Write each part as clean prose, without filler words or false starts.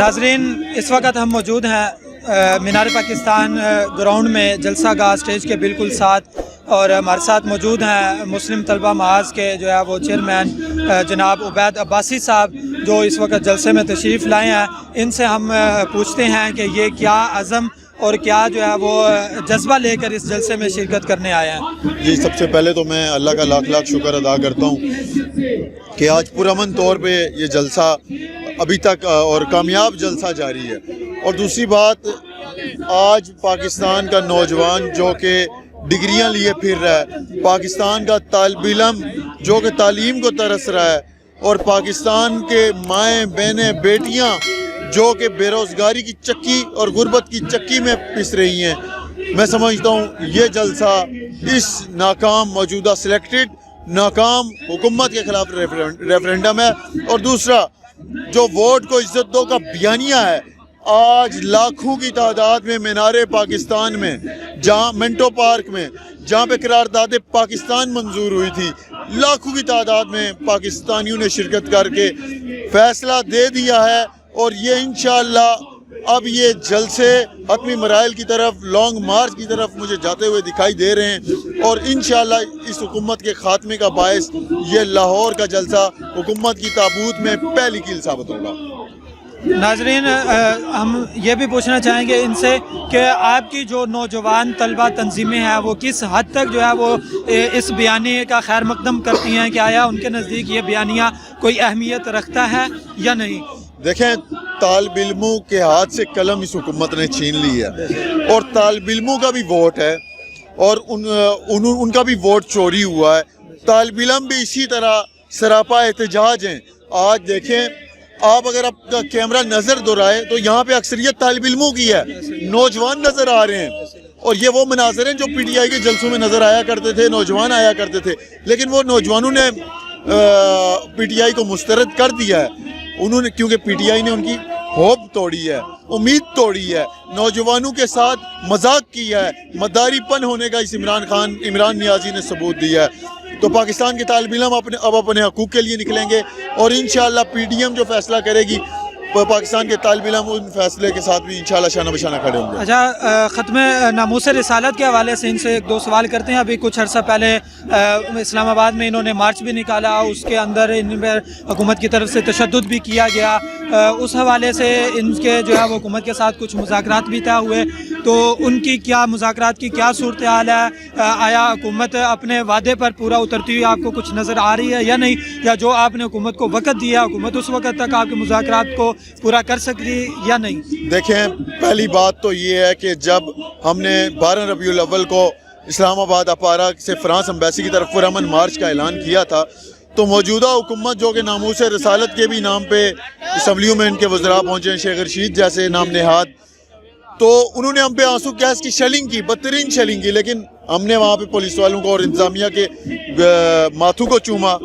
ناظرین اس وقت ہم موجود ہیں مینار پاکستان گراؤنڈ میں جلسہ گاہ اسٹیج کے بالکل ساتھ، اور ہمارے ساتھ موجود ہیں مسلم طلبہ محاذ کے جو ہے وہ چیئرمین جناب عبید عباسی صاحب، جو اس وقت جلسے میں تشریف لائے ہیں۔ ان سے ہم پوچھتے ہیں کہ یہ کیا عزم اور کیا جو ہے وہ جذبہ لے کر اس جلسے میں شرکت کرنے آئے ہیں۔ جی، سب سے پہلے تو میں اللہ کا لاکھ لاکھ شکر ادا کرتا ہوں کہ آج پرامن طور پہ یہ جلسہ ابھی تک اور کامیاب جلسہ جاری ہے۔ اور دوسری بات، آج پاکستان کا نوجوان جو کہ ڈگریاں لیے پھر رہا ہے، پاکستان کا طالب علم جو کہ تعلیم کو ترس رہا ہے، اور پاکستان کے مائیں بہنیں بیٹیاں جو کہ بے روزگاری کی چکی اور غربت کی چکی میں پس رہی ہیں، میں سمجھتا ہوں یہ جلسہ اس ناکام موجودہ سلیکٹڈ ناکام حکومت کے خلاف ریفرینڈم ہے۔ اور دوسرا، جو ووٹ کو عزت دو کا بیانیہ ہے، آج لاکھوں کی تعداد میں مینار پاکستان میں، جہاں منٹو پارک میں، جہاں پہ قرارداد پاکستان منظور ہوئی تھی، لاکھوں کی تعداد میں پاکستانیوں نے شرکت کر کے فیصلہ دے دیا ہے۔ اور یہ انشاءاللہ اب یہ جلسے حتمی مراحل کی طرف، لانگ مارچ کی طرف مجھے جاتے ہوئے دکھائی دے رہے ہیں، اور انشاءاللہ اس حکومت کے خاتمے کا باعث یہ لاہور کا جلسہ حکومت کی تابوت میں پہلی کیل ثابت ہوگا۔ ناظرین، ہم یہ بھی پوچھنا چاہیں گے ان سے کہ آپ کی جو نوجوان طلبہ تنظیمیں ہیں وہ کس حد تک جو ہے وہ اس بیانیے کا خیر مقدم کرتی ہیں، کہ آیا ان کے نزدیک یہ بیانیہ کوئی اہمیت رکھتا ہے یا نہیں؟ دیکھیں، طالب علموں کے ہاتھ سے قلم اس حکومت نے چھین لی ہے، اور طالب علموں کا بھی ووٹ ہے، اور ان کا بھی ووٹ چوری ہوا ہے۔ طالب علم بھی اسی طرح سراپا احتجاج ہیں۔ آج دیکھیں آپ، اگر آپ کا کیمرہ نظر دورائے تو یہاں پہ اکثریت طالب علموں کی ہے، نوجوان نظر آ رہے ہیں، اور یہ وہ مناظر ہیں جو پی ٹی آئی کے جلسوں میں نظر آیا کرتے تھے، نوجوان آیا کرتے تھے، لیکن وہ نوجوانوں نے پی ٹی آئی کو مسترد کر دیا ہے، انہوں نے، کیونکہ پی ٹی آئی نے ان کی ہوپ توڑی ہے، امید توڑی ہے، نوجوانوں کے ساتھ مذاق کیا ہے، مداری پن ہونے کا اس عمران نیازی نے ثبوت دیا ہے۔ تو پاکستان کے طالب علم اب اپنے حقوق کے لیے نکلیں گے، اور انشاءاللہ پی ڈی ایم جو فیصلہ کرے گی، پاکستان کے طالب علم ان فیصلے کے ساتھ بھی انشاءاللہ شانہ بشانہ کھڑے ہوں گے۔ اچھا، ختم ناموس رسالت کے حوالے سے ان سے ایک دو سوال کرتے ہیں۔ ابھی کچھ عرصہ پہلے اسلام آباد میں انہوں نے مارچ بھی نکالا، اس کے اندر ان پر حکومت کی طرف سے تشدد بھی کیا گیا، اس حوالے سے ان کے جو ہے وہ حکومت کے ساتھ کچھ مذاکرات بھی طے ہوئے، تو ان کی کیا مذاکرات کی کیا صورتحال ہے؟ آیا حکومت اپنے وعدے پر پورا اترتی ہوئی آپ کو کچھ نظر آ رہی ہے یا نہیں، یا جو آپ نے حکومت کو وقت دیا، حکومت اس وقت تک آپ کے مذاکرات کو پورا کر سکتی یا نہیں؟ دیکھیں، پہلی بات تو یہ ہے کہ جب ہم نے 12 ربیع الاول کو اسلام آباد اپارا سے فرانس امبیسی کی طرف پرامن مارچ کا اعلان کیا تھا، تو موجودہ حکومت جو کہ ناموس رسالت کے بھی نام پہ اسمبلیوں میں ان کے وزراء پہنچے ہیں، شیخ رشید جیسے نام نہاد، تو انہوں نے ہم پہ آنسو گیس کی شیلنگ کی، بدترین شیلنگ کی، لیکن ہم نے وہاں پہ پولیس والوں کو اور انتظامیہ کے ماتھوں کو چوما،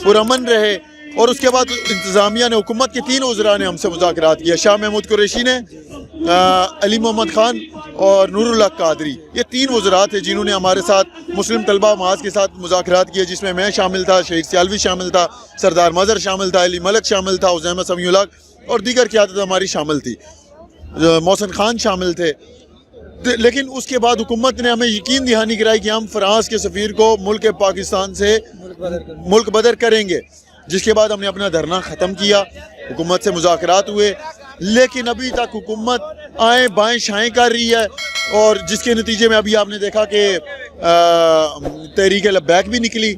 پرامن رہے۔ اور اس کے بعد انتظامیہ نے، حکومت کے 3 وزراء نے ہم سے مذاکرات کیا، شاہ محمود قریشی نے، علی محمد خان اور نور اللہ قادری، یہ 3 وزراء تھے جنہوں نے ہمارے ساتھ مسلم طلبہ محاذ کے ساتھ مذاکرات کیے، جس میں شامل تھا، شہید سیالوی شامل تھا، سردار مظہر شامل تھا، علی ملک شامل تھا، عزیمہ سمیع الحق اور دیگر قیادت ہماری شامل تھی، محسن خان شامل تھے۔ لیکن اس کے بعد حکومت نے ہمیں یقین دہانی کرائی کہ ہم فرانس کے سفیر کو ملک پاکستان سے ملک بدر کریں گے، جس کے بعد ہم نے اپنا دھرنا ختم کیا، حکومت سے مذاکرات ہوئے، لیکن ابھی تک حکومت آئیں بائیں شائیں کر رہی ہے، اور جس کے نتیجے میں ابھی آپ نے دیکھا کہ تحریک لبیک بھی نکلی۔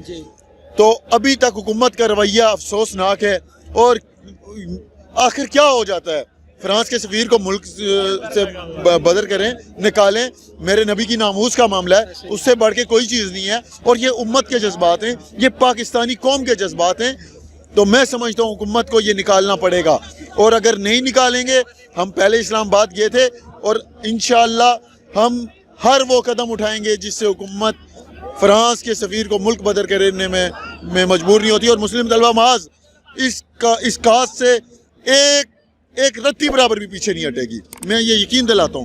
تو ابھی تک حکومت کا رویہ افسوسناک ہے، اور آخر کیا ہو جاتا ہے؟ فرانس کے سفیر کو ملک سے بدر کریں، نکالیں، میرے نبی کی ناموس کا معاملہ ہے، اس سے بڑھ کے کوئی چیز نہیں ہے، اور یہ امت کے جذبات ہیں، یہ پاکستانی قوم کے جذبات ہیں۔ تو میں سمجھتا ہوں حکومت کو یہ نکالنا پڑے گا، اور اگر نہیں نکالیں گے، ہم پہلے اسلام آباد گئے تھے، اور انشاءاللہ ہم ہر وہ قدم اٹھائیں گے جس سے حکومت فرانس کے سفیر کو ملک بدر کرنے میں مجبور نہیں ہوتی، اور مسلم طلبہ محاذ اس کاز سے ایک رتی برابر بھی پیچھے نہیں ہٹے گی، میں یہ یقین دلاتا ہوں۔